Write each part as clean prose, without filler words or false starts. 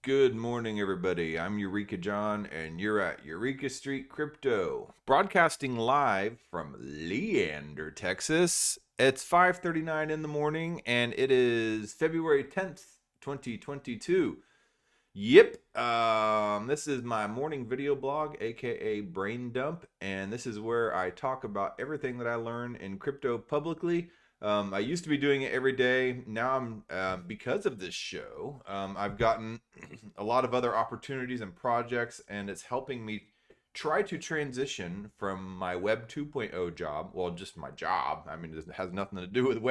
Good morning, everybody. I'm Eureka John, and you're at Eureka Street Crypto, broadcasting live from Leander, Texas. It's 5:39 in the morning, and it is February 10th, 2022. Yep, this is my morning video blog, aka Brain Dump, and this is where I talk about everything that I learn in crypto publicly. I used to be doing it every day. Now because of this show, I've gotten a lot of other opportunities and projects, and it's helping me try to transition from my Web 2.0 job. Well, just my job. I mean, it has nothing to do with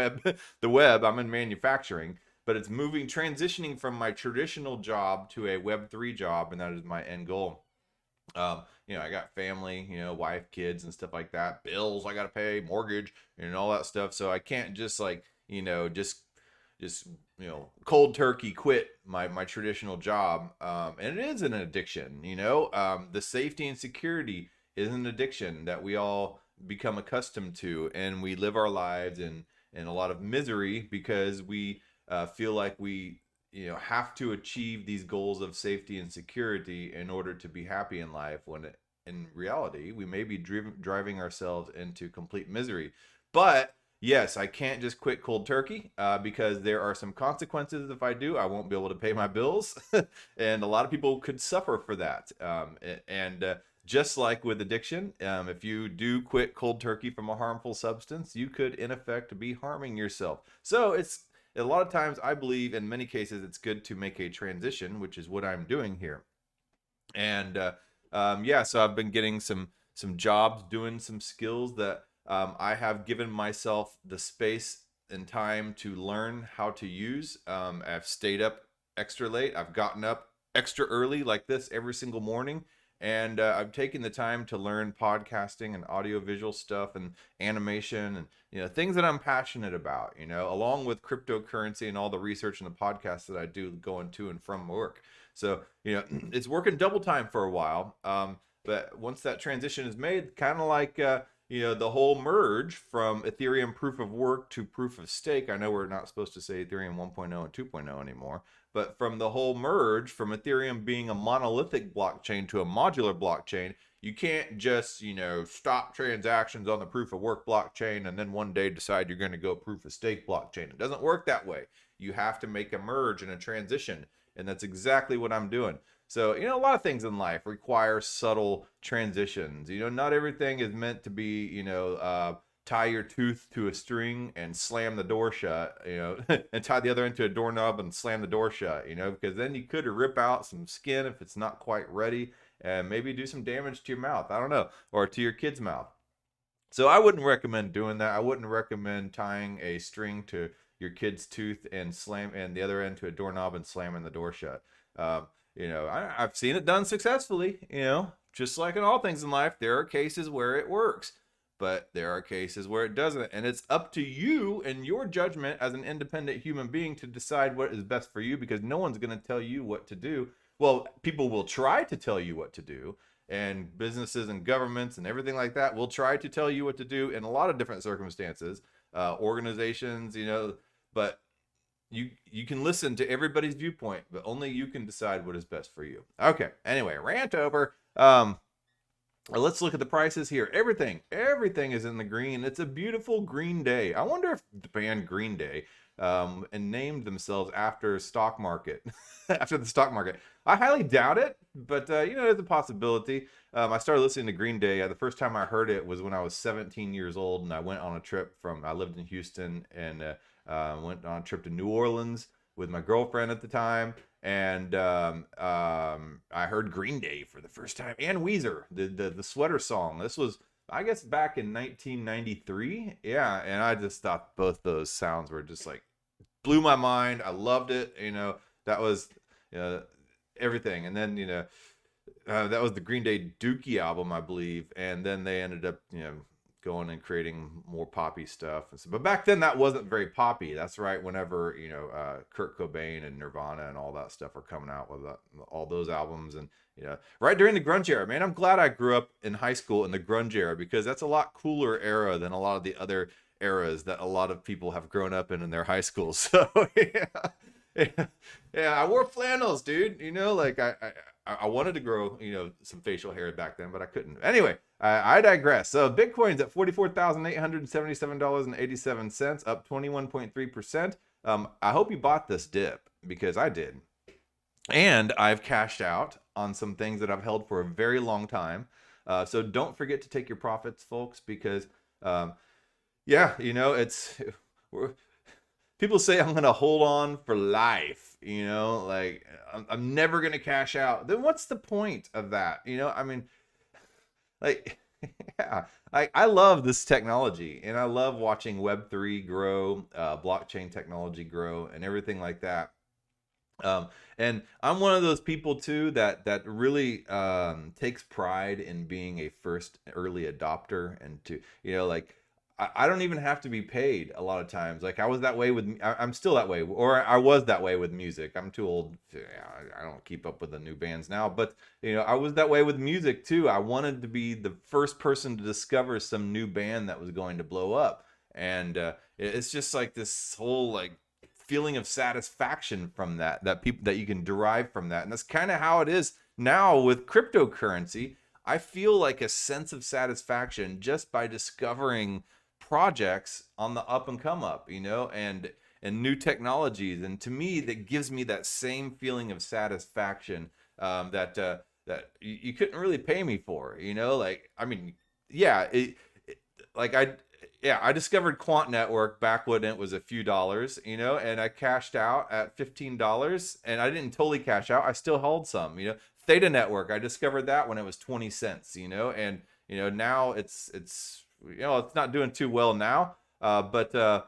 the web. I'm in manufacturing, but it's transitioning from my traditional job to a Web3 job, and that is my end goal. I got family, wife, kids, and stuff like that, bills I got to pay, mortgage, and all that stuff. So I can't just just cold turkey quit my traditional job. And it is an addiction. The safety and security is an addiction that we all become accustomed to, and we live our lives in a lot of misery because we feel like we have to achieve these goals of safety and security in order to be happy in life, when in reality we may be driving ourselves into complete misery. But yes, I can't just quit cold turkey, because there are some consequences. If I do, I won't be able to pay my bills, and a lot of people could suffer for that. And just like with addiction, if you do quit cold turkey from a harmful substance, you could in effect be harming yourself. So it's a lot of times, I believe in many cases, it's good to make a transition, which is what I'm doing here. And yeah, so I've been getting some jobs, doing some skills that I have given myself the space and time to learn how to use. I've stayed up extra late. I've gotten up extra early like this every single morning. And I've taken the time to learn podcasting and audiovisual stuff and animation and things that I'm passionate about, along with cryptocurrency and all the research and the podcasts that I do going to and from work. So, it's working double time for a while. But once that transition is made, kind of like, the whole merge from Ethereum proof of work to proof of stake. I know we're not supposed to say Ethereum 1.0 and 2.0 anymore, but from the whole merge from Ethereum being a monolithic blockchain to a modular blockchain, you can't just, stop transactions on the proof of work blockchain and then one day decide you're going to go proof of stake blockchain. It doesn't work that way. You have to make a merge and a transition, and that's exactly what I'm doing. So, a lot of things in life require subtle transitions. Not everything is meant to be, tie your tooth to a string and slam the door shut, and tie the other end to a doorknob and slam the door shut, because then you could rip out some skin if it's not quite ready, and maybe do some damage to your mouth. I don't know, or to your kid's mouth. So I wouldn't recommend doing that. I wouldn't recommend tying a string to your kid's tooth and the other end to a doorknob and slamming the door shut. I've seen it done successfully. Just like in all things in life, there are cases where it works, but there are cases where it doesn't. And it's up to you and your judgment as an independent human being to decide what is best for you, because no one's going to tell you what to do. Well, people will try to tell you what to do, and businesses and governments and everything like that will try to tell you what to do in a lot of different circumstances. Organizations, but you can listen to everybody's viewpoint, but only you can decide what is best for you. Okay. Anyway, rant over. Let's look at the prices here. Everything is in the green. It's a beautiful green day. I wonder if the band Green Day and named themselves after stock market, after the stock market. I highly doubt it, but there's a possibility. I started listening to Green Day. The first time I heard it was when I was 17 years old, and I went on a trip I lived in Houston, and went on a trip to New Orleans with my girlfriend at the time, and I heard Green Day for the first time, and Weezer, the sweater song. This was, I guess, back in 1993. Yeah, and I just thought both those sounds were just like, blew my mind. I loved it. That was everything. And then that was the Green Day Dookie album, I believe, and then they ended up going and creating more poppy stuff. But back then that wasn't very poppy. That's right, whenever Kurt Cobain and Nirvana and all that stuff are coming out with all those albums, and right during the grunge era. Man, I'm glad I grew up in high school in the grunge era, because that's a lot cooler era than a lot of the other eras that a lot of people have grown up in their high schools. So yeah. Yeah, I wore flannels, dude. Like I wanted to grow, some facial hair back then, but I couldn't. Anyway, I digress. So Bitcoin's at $44,877.87, up 21.3%. I hope you bought this dip because I did. And I've cashed out on some things that I've held for a very long time. So don't forget to take your profits, folks, because um, yeah, it's people say I'm gonna hold on for life. Like I'm never gonna cash out. Then what's the point of that? I mean, like, yeah, I love this technology, and I love watching Web3 grow, blockchain technology grow, and everything like that. Um, and I'm one of those people too that really takes pride in being a first early adopter, and to like I don't even have to be paid a lot of times. Like I was that way with I'm still that way, or I was that way with music. I'm too old. I don't keep up with the new bands now, but I was that way with music too. I wanted to be the first person to discover some new band that was going to blow up, and it's just like this whole like feeling of satisfaction from that people that you can derive from that. And that's kind of how it is now with cryptocurrency. I feel like a sense of satisfaction just by discovering projects on the up and come up, and new technologies. And to me, that gives me that same feeling of satisfaction, that you couldn't really pay me for. Like I mean, yeah, like I discovered Quant Network back when it was a few dollars, and I cashed out at $15, and I didn't totally cash out. I still held some, Theta Network, I discovered that when it was 20 cents, and now it's not doing too well now, but I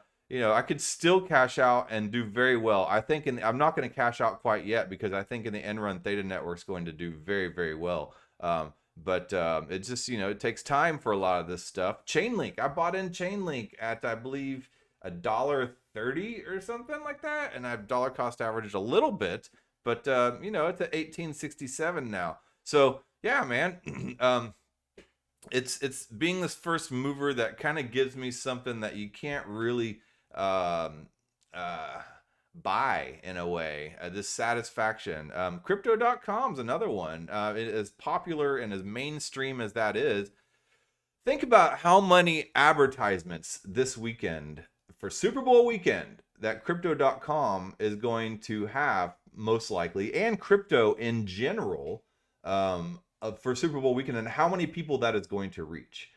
could still cash out and do very well. I think I'm not going to cash out quite yet because I think in the end run Theta Network's going to do very, very well. But it's just, it takes time for a lot of this stuff. Chainlink, I bought in Chainlink at, I believe, $1.30 or something like that, and I've dollar cost averaged a little bit, but it's at 1867 now. So yeah, man, it's being this first mover that kind of gives me something that you can't really um, buy in a way, this satisfaction. Crypto.com is another one. It is popular and as mainstream as that is. Think about how many advertisements this weekend for Super Bowl weekend that Crypto.com is going to have, most likely, and crypto in general, for Super Bowl weekend, and how many people that is going to reach.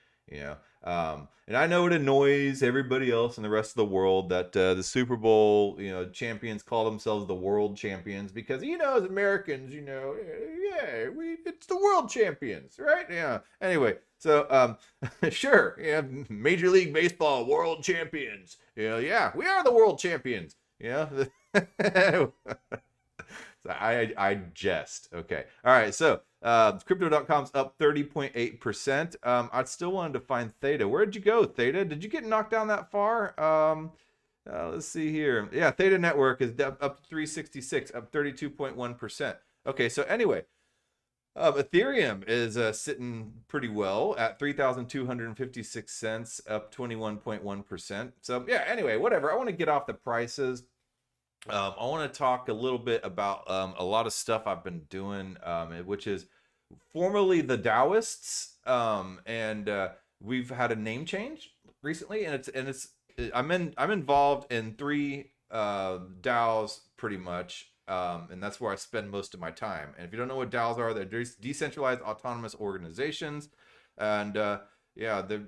And I know it annoys everybody else in the rest of the world that the Super Bowl, champions call themselves the world champions because, as Americans, yeah, it's the world champions, right? Yeah. Anyway, so sure, Major League Baseball world champions. Yeah, we are the world champions. So I jest. Okay. All right. So crypto.com's up 30.8%. I still wanted to find Theta. Where'd you go, Theta? Did you get knocked down that far? Let's see here. Yeah, Theta Network is up to 366, up 32.1%. Okay. So anyway, Ethereum is sitting pretty well at 3,256 cents, up 21.1%. So yeah. Anyway, whatever. I want to get off the prices. I want to talk a little bit about a lot of stuff I've been doing, which is formerly the Taoists, and we've had a name change recently, and I'm involved in three DAOs pretty much, and that's where I spend most of my time. And if you don't know what DAOs are, they're decentralized autonomous organizations, and yeah, they're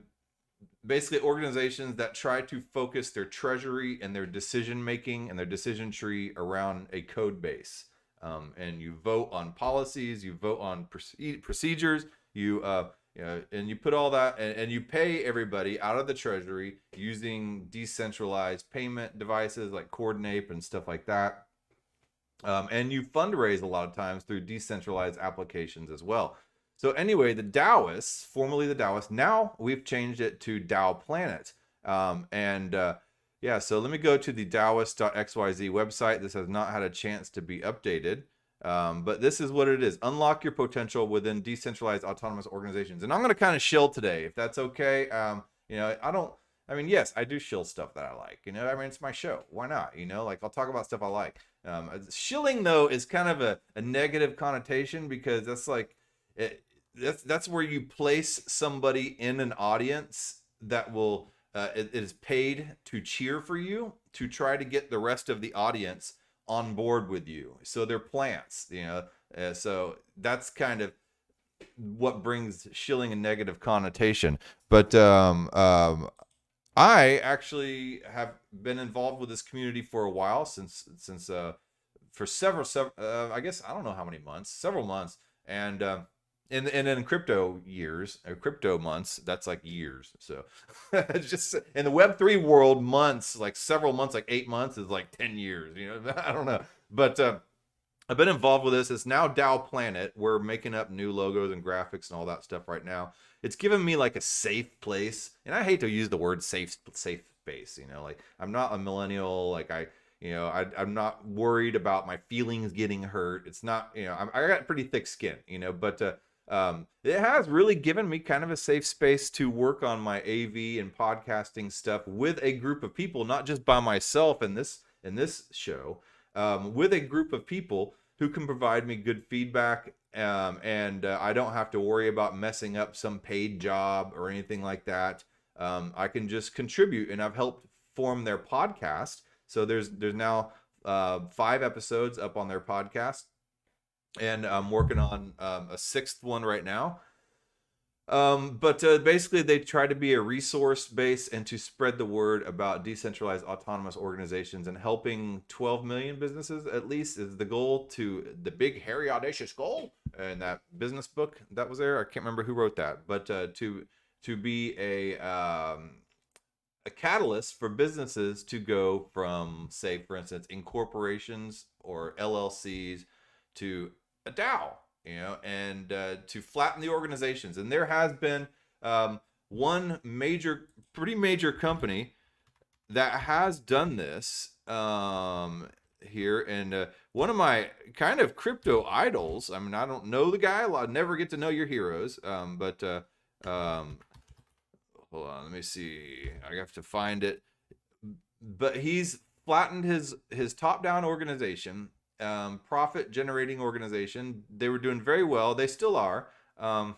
basically organizations that try to focus their treasury and their decision making and their decision tree around a code base. And you vote on policies, you vote on procedures, and you put all that, and you pay everybody out of the treasury using decentralized payment devices like Coordinape and stuff like that. And you fundraise a lot of times through decentralized applications as well. So anyway, the Taoists, formerly the Taoists, now we've changed it to DAO Planet. Yeah, so let me go to the Taoist.xyz website. This has not had a chance to be updated, but this is what it is. Unlock your potential within decentralized autonomous organizations. And I'm going to kind of shill today, if that's okay. Yes, I do shill stuff that I like. It's my show. Why not? Like I'll talk about stuff I like. Shilling though is kind of a negative connotation because that's like that's where you place somebody in an audience that will it is paid to cheer for you to try to get the rest of the audience on board with you. So they're plants, so that's kind of what brings shilling a negative connotation. But I actually have been involved with this community for a while since for several I guess I don't know how many months, several months, and in crypto years or crypto months, that's like years. So it's just in the Web3 world, months, like several months, like 8 months is like 10 years. I don't know, but I've been involved with this. It's now DAO Planet. We're making up new logos and graphics and all that stuff right now. It's given me like a safe place, and I hate to use the word safe space. Like I'm not a millennial. Like I'm not worried about my feelings getting hurt. It's not, I got pretty thick skin, but it has really given me kind of a safe space to work on my AV and podcasting stuff with a group of people, not just by myself in this show, with a group of people who can provide me good feedback, and I don't have to worry about messing up some paid job or anything like that. I can just contribute, and I've helped form their podcast. So there's now 5 episodes up on their podcast, and I'm working on a 6th one right now. But basically, they try to be a resource base and to spread the word about decentralized autonomous organizations, and helping 12 million businesses at least is the goal, to the big, hairy, audacious goal. And that business book that was there, I can't remember who wrote that, but to be a catalyst for businesses to go from, say, for instance, incorporations or LLCs to a DAO, and to flatten the organizations. And there has been one pretty major company that has done this here. And one of my kind of crypto idols, I mean, I don't know the guy, I'll never get to know your heroes, but hold on, let me see, I have to find it. But he's flattened his top-down organization, profit generating organization. They were doing very well, they still are, and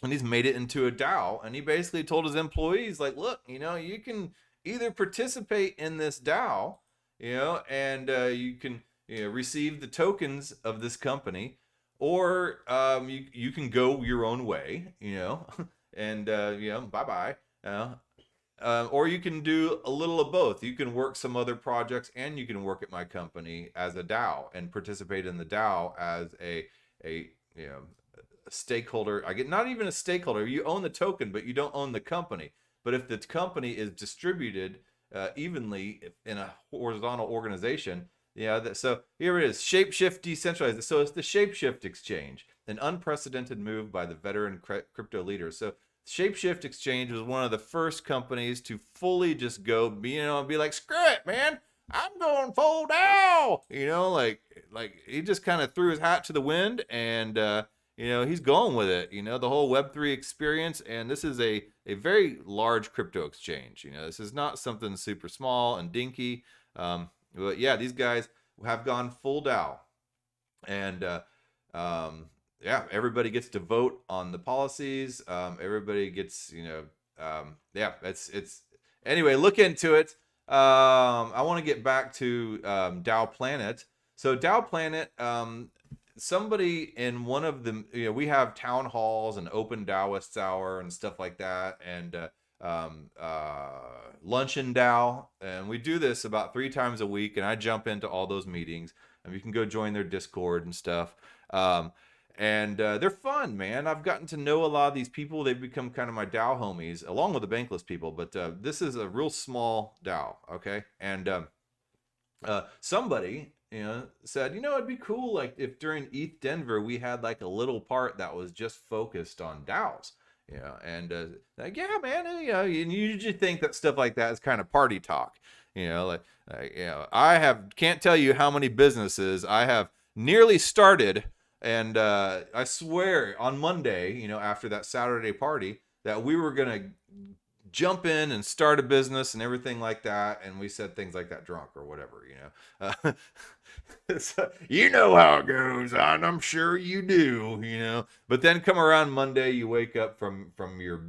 he's made it into a DAO. And he basically told his employees, like, look, you can either participate in this DAO, and you can receive the tokens of this company, or you can go your own way, and bye-bye, or you can do a little of both. You can work some other projects, and you can work at my company as a DAO and participate in the DAO as a stakeholder. I get not even a stakeholder. You own the token, but you don't own the company. But if the company is distributed evenly in a horizontal organization, so here it is, Shapeshift Decentralized. So it's the Shapeshift Exchange, an unprecedented move by the veteran crypto leaders. So Shapeshift Exchange was one of the first companies to fully just go, be like, screw it, man, I'm going full DAO. Like he just kind of threw his hat to the wind, and he's going with it. The whole Web3 experience, and this is a very large crypto exchange. This is not something super small and dinky. But yeah, these guys have gone full DAO, and everybody gets to vote on the policies. Everybody gets, it's anyway, look into it. I want to get back to DAO Planet. So DAO Planet, somebody in one of the, we have town halls and open Daoists hour and stuff like that, and luncheon DAO, and we do this about 3 times a week, and I jump into all those meetings, and you can go join their Discord and stuff. And they're fun, man. I've gotten to know a lot of these people. They've become kind of my DAO homies, along with the Bankless people. But this is a real small DAO, okay? And somebody, said, it'd be cool, like, if during ETH Denver we had like a little part that was just focused on DAOs. And like, yeah, man, you usually think that stuff like that is kind of party talk. I can't tell you how many businesses I have nearly started. And I swear on Monday, after that Saturday party, that we were going to jump in and start a business and everything like that. And we said things like that drunk or whatever, you know. So, you know how it goes, and I'm sure you do, you know. But then come around Monday, you wake up from your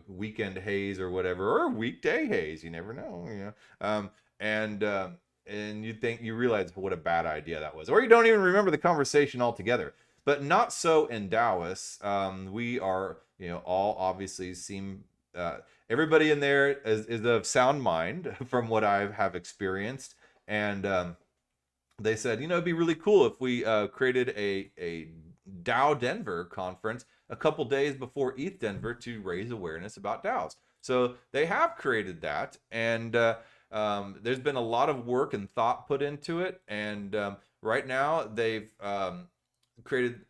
weekend haze or whatever, or weekday haze. You never know, you know. And and you realize what a bad idea that was, or you don't even remember the conversation altogether. But not so in Dallas. We are, all obviously seem. Everybody in there is of sound mind from what I have experienced, and they said, it'd be really cool if we created a DAO Denver conference a couple days before ETH Denver to raise awareness about DAOs. So they have created that, and there's been a lot of work and thought put into it. And right now, created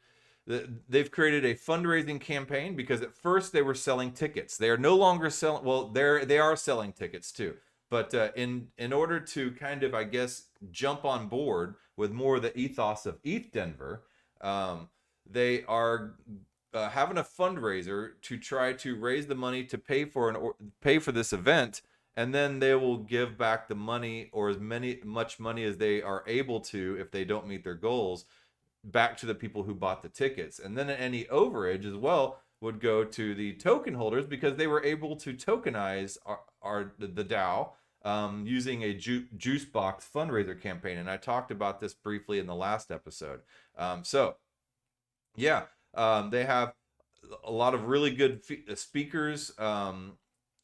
they've created a fundraising campaign, because at first they were selling tickets. They are no longer selling. Well, they are selling tickets too. But in order to kind of, I guess, jump on board with more of the ethos of ETH Denver, they are having a fundraiser to try to raise the money to pay for this event, and then they will give back the money, or much money as they are able to, if they don't meet their goals, back to the people who bought the tickets. And then any overage as well would go to the token holders, because they were able to tokenize the DAO using a juice box fundraiser campaign. And I talked about this briefly in the last episode. They have a lot of really good speakers. I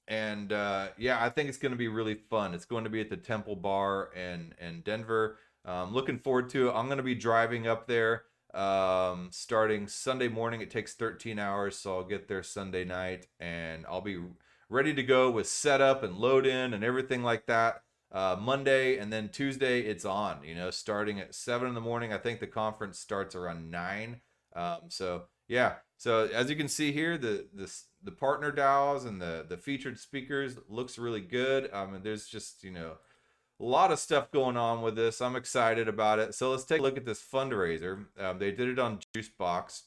think it's going to be really fun. It's going to be at the Temple Bar in Denver. Looking forward to it. I'm going to be driving up there starting Sunday morning. It takes 13 hours, so I'll get there Sunday night, and I'll be ready to go with setup and load in and everything like that Monday. And then Tuesday it's on, starting at 7 in the morning. I think the conference starts around 9. So as you can see here, the partner DAOs and the featured speakers looks really good. There's just, a lot of stuff going on with this. I'm excited about it. So let's take a look at this fundraiser. They did it on Juicebox,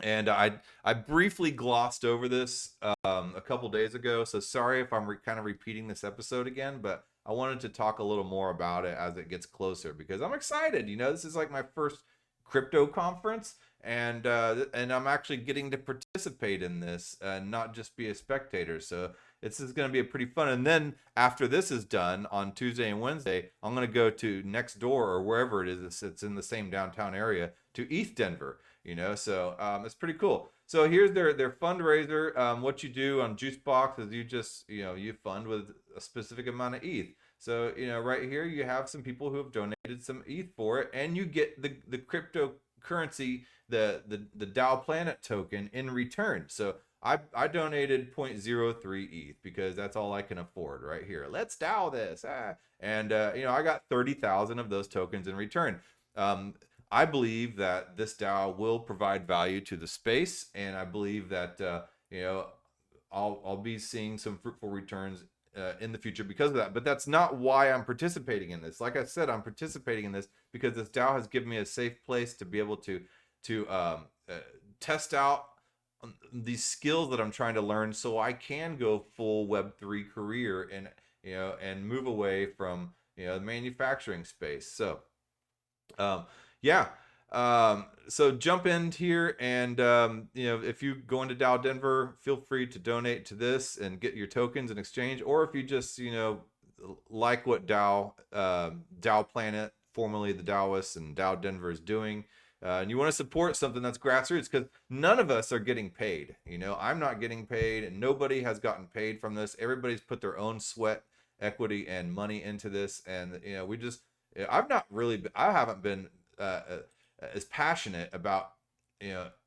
and I briefly glossed over this a couple days ago. So sorry if I'm kind of repeating this episode again, but I wanted to talk a little more about it as it gets closer, because I'm excited. This is like my first crypto conference, and I'm actually getting to participate in this and not just be a spectator. So this is going to be a pretty fun. And then after this is done on Tuesday and Wednesday, I'm going to go to next door, or wherever it is. It's in the same downtown area, to ETH Denver. So it's pretty cool. So here's their fundraiser. What you do on Juicebox is you just you fund with a specific amount of ETH. So right here you have some people who have donated some ETH for it, and you get the cryptocurrency, the DAO Planet token in return. So I donated 0.03 ETH, because that's all I can afford right here. Let's DAO this. And I got 30,000 of those tokens in return. I believe that this DAO will provide value to the space, and I believe that I'll be seeing some fruitful returns in the future because of that. But that's not why I'm participating in this. Like I said, I'm participating in this because this DAO has given me a safe place to be able to test out these skills that I'm trying to learn, so I can go full Web3 career and move away from the manufacturing space. So so jump in here, and if you go into DAO Denver, feel free to donate to this and get your tokens in exchange. Or if you just like what DAO Planet, formerly the Daoists, and DAO Denver is doing, and you want to support something that's grassroots, because none of us are getting paid. I'm not getting paid, and nobody has gotten paid from this. Everybody's put their own sweat, equity, and money into this, and I haven't been as passionate about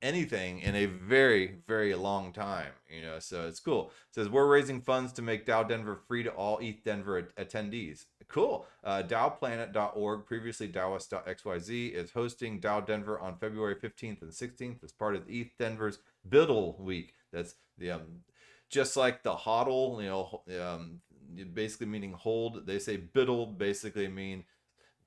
anything in a very, very long time. So it's cool. It says we're raising funds to make DAO Denver free to all ETH Denver attendees. Cool. DAOplanet.org, previously Daoist.xyz, is hosting DAO Denver on February 15th and 16th as part of ETH Denver's Biddle Week. That's the just like the HODL, basically meaning hold. They say biddle basically mean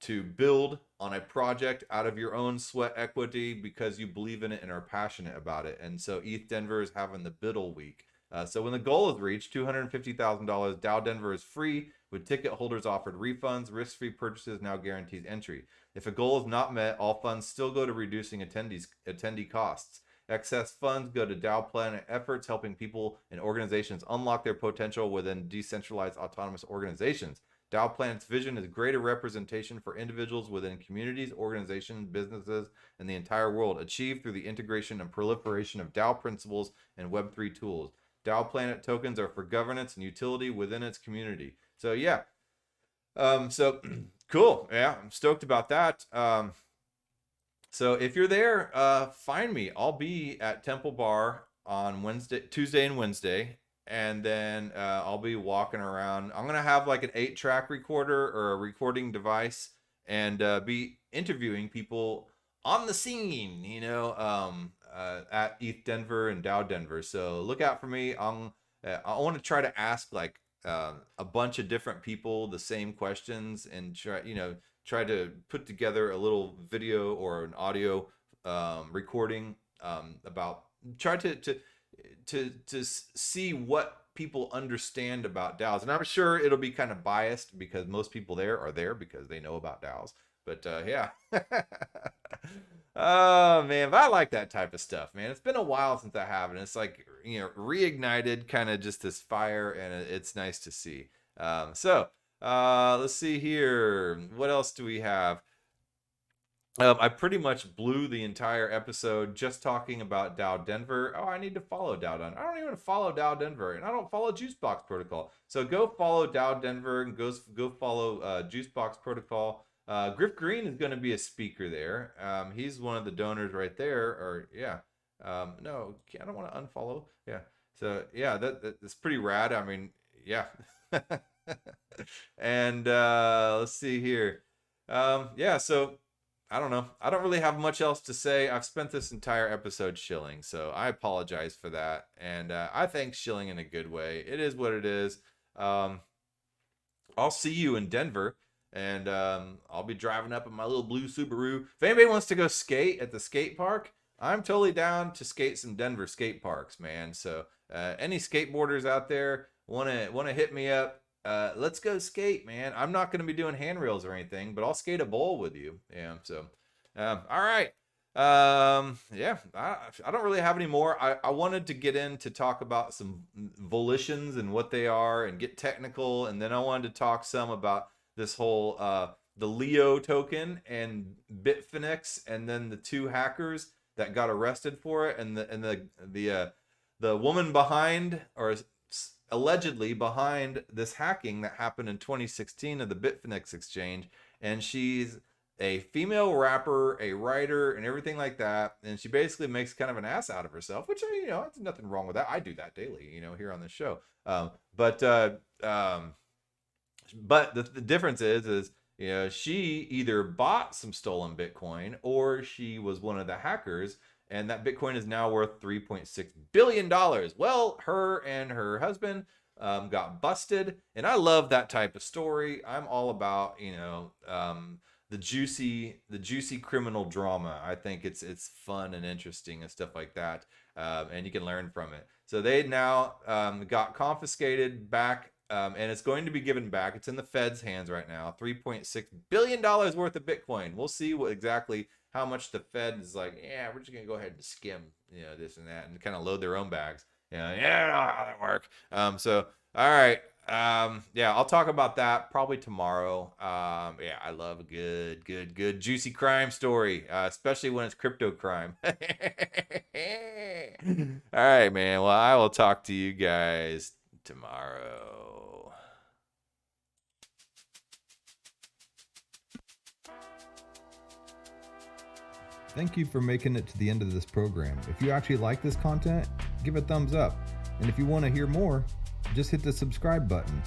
to build on a project out of your own sweat equity because you believe in it and are passionate about it. And so ETH Denver is having the Biddle Week. So when the goal is reached, $250,000, DAO Denver is free, with ticket holders offered refunds. Risk-free purchases now guarantees entry. If a goal is not met, all funds still go to reducing attendee costs. Excess funds go to DAO Planet efforts, helping people and organizations unlock their potential within decentralized autonomous organizations. DAO Planet's vision is greater representation for individuals within communities, organizations, businesses, and the entire world, achieved through the integration and proliferation of DAO principles and Web3 tools. DAO Planet tokens are for governance and utility within its community. So yeah, so cool. Yeah, I'm stoked about that. So if you're there, find me. I'll be at Temple Bar on Tuesday and Wednesday, and then I'll be walking around. I'm gonna have like an 8-track recorder or a recording device, and be interviewing people on the scene, at ETH Denver and DAO Denver. So look out for me. I want to try to ask like a bunch of different people the same questions, and try to put together a little video or an audio recording about try to see what people understand about DAOs. And I'm sure it'll be kind of biased because most people there are there because they know about DAOs. But yeah. Oh man, but I like that type of stuff, man. It's been a while since I have, and it's like, reignited kind of just this fire, and it's nice to see. Let's see here. What else do we have? I pretty much blew the entire episode just talking about DAO Denver. Oh, I need to follow DAO Denver. I don't even follow DAO Denver, and I don't follow Juicebox Protocol. So go follow DAO Denver and go follow Juicebox Protocol. Griff Green is going to be a speaker there. He's one of the donors right there. Or yeah, no, I don't want to unfollow. Yeah. So yeah, that's pretty rad. I mean, yeah. And let's see here. Yeah, so I don't know. I don't really have much else to say. I've spent this entire episode shilling, so I apologize for that. And I think shilling in a good way. It is what it is. I'll see you in Denver, and I'll be driving up in my little blue Subaru. If anybody wants to go skate at the skate park, I'm totally down to skate some Denver skate parks, man. So any skateboarders out there wanna hit me up? Let's go skate, man. I'm not going to be doing handrails or anything, but I'll skate a bowl with you. Yeah. So, all right. Yeah, I don't really have any more. I wanted to get in to talk about some volitions and what they are and get technical. And then I wanted to talk some about this whole, the Leo token and Bitfinex, and then the 2 hackers that got arrested for it. And the woman behind, or allegedly behind this hacking that happened in 2016 of the Bitfinex exchange. And she's a female rapper, a writer, and everything like that. And she basically makes kind of an ass out of herself, which, there's nothing wrong with that. I do that daily, here on this show. But the difference is, she either bought some stolen Bitcoin or she was one of the hackers. And that Bitcoin is now worth $3.6 billion. Well, her and her husband got busted. And I love that type of story. I'm all about, the juicy criminal drama. I think it's fun and interesting and stuff like that. And you can learn from it. So they now got confiscated back. And it's going to be given back. It's in the Fed's hands right now. $3.6 billion worth of Bitcoin. We'll see how much the Fed is like, yeah, we're just going to go ahead and skim, this and that, and kind of load their own bags. Yeah, I don't know how that work. So, all right. Yeah, I'll talk about that probably tomorrow. Yeah, I love a good, juicy crime story, especially when it's crypto crime. All right, man. Well, I will talk to you guys tomorrow. Thank you for making it to the end of this program. If you actually like this content, give a thumbs up. And if you want to hear more, just hit the subscribe button.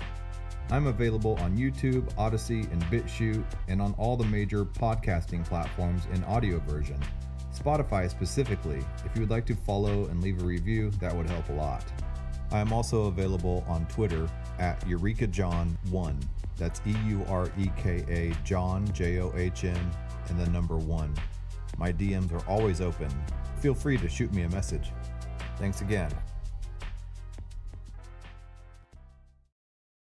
I'm available on YouTube, Odyssey, and BitChute, and on all the major podcasting platforms in audio version. Spotify specifically. If you would like to follow and leave a review, that would help a lot. I am also available on Twitter at EurekaJohn1. That's EUREKA John, JOHN, and the number 1. My DMs are always open. Feel free to shoot me a message. Thanks again.